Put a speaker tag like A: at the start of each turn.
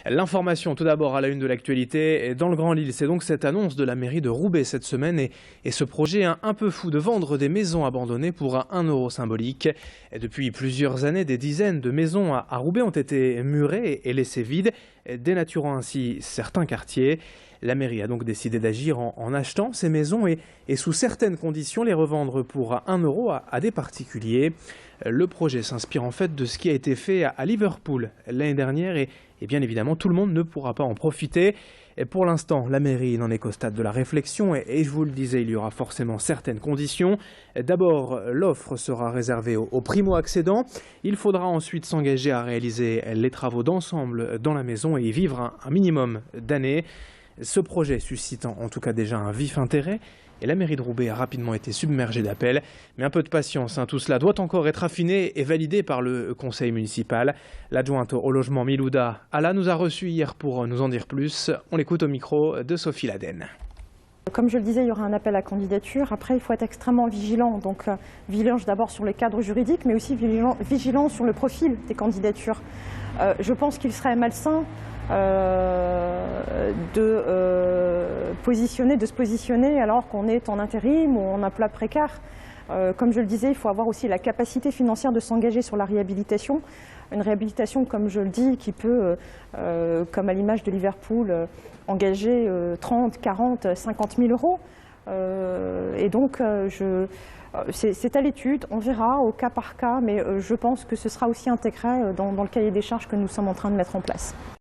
A: L'information tout d'abord à la une de l'actualité. Dans le Grand Lille, c'est donc cette annonce de la mairie de Roubaix cette semaine et ce projet un peu fou de vendre des maisons abandonnées pour un euro symbolique. Depuis plusieurs années, des dizaines de maisons à Roubaix ont été murées et laissées vides, dénaturant ainsi certains quartiers. La mairie a donc décidé d'agir en achetant ces maisons et sous certaines conditions les revendre pour 1 euro à des particuliers. Le projet s'inspire en fait de ce qui a été fait à Liverpool l'année dernière et bien évidemment tout le monde ne pourra pas en profiter. Et pour l'instant, la mairie n'en est qu'au stade de la réflexion et je vous le disais, il y aura forcément certaines conditions. D'abord, l'offre sera réservée aux primo-accédants. Il faudra ensuite s'engager à réaliser les travaux d'ensemble dans la maison et y vivre un minimum d'années. Ce projet suscite en tout cas déjà un vif intérêt et la mairie de Roubaix a rapidement été submergée d'appels. Mais un peu de patience, tout cela doit encore être affiné et validé par le conseil municipal. L'adjointe au logement Milouda Alla nous a reçus hier pour nous en dire plus. On l'écoute au micro de Sophie Laden.
B: Comme je le disais, il y aura un appel à candidature. Après, il faut être extrêmement vigilant. Donc, vigilant d'abord sur le cadre juridique, mais aussi vigilant sur le profil des candidatures. Je pense qu'il serait malsain de se positionner alors qu'on est en intérim ou en emploi précaire. Comme je le disais, il faut avoir aussi la capacité financière de s'engager sur la réhabilitation. Une réhabilitation, comme je le dis, qui peut, comme à l'image de Liverpool, engager 30, 40, 50 000 euros. Et donc, c'est à l'étude, on verra au cas par cas, mais je pense que ce sera aussi intégré dans le cahier des charges que nous sommes en train de mettre en place.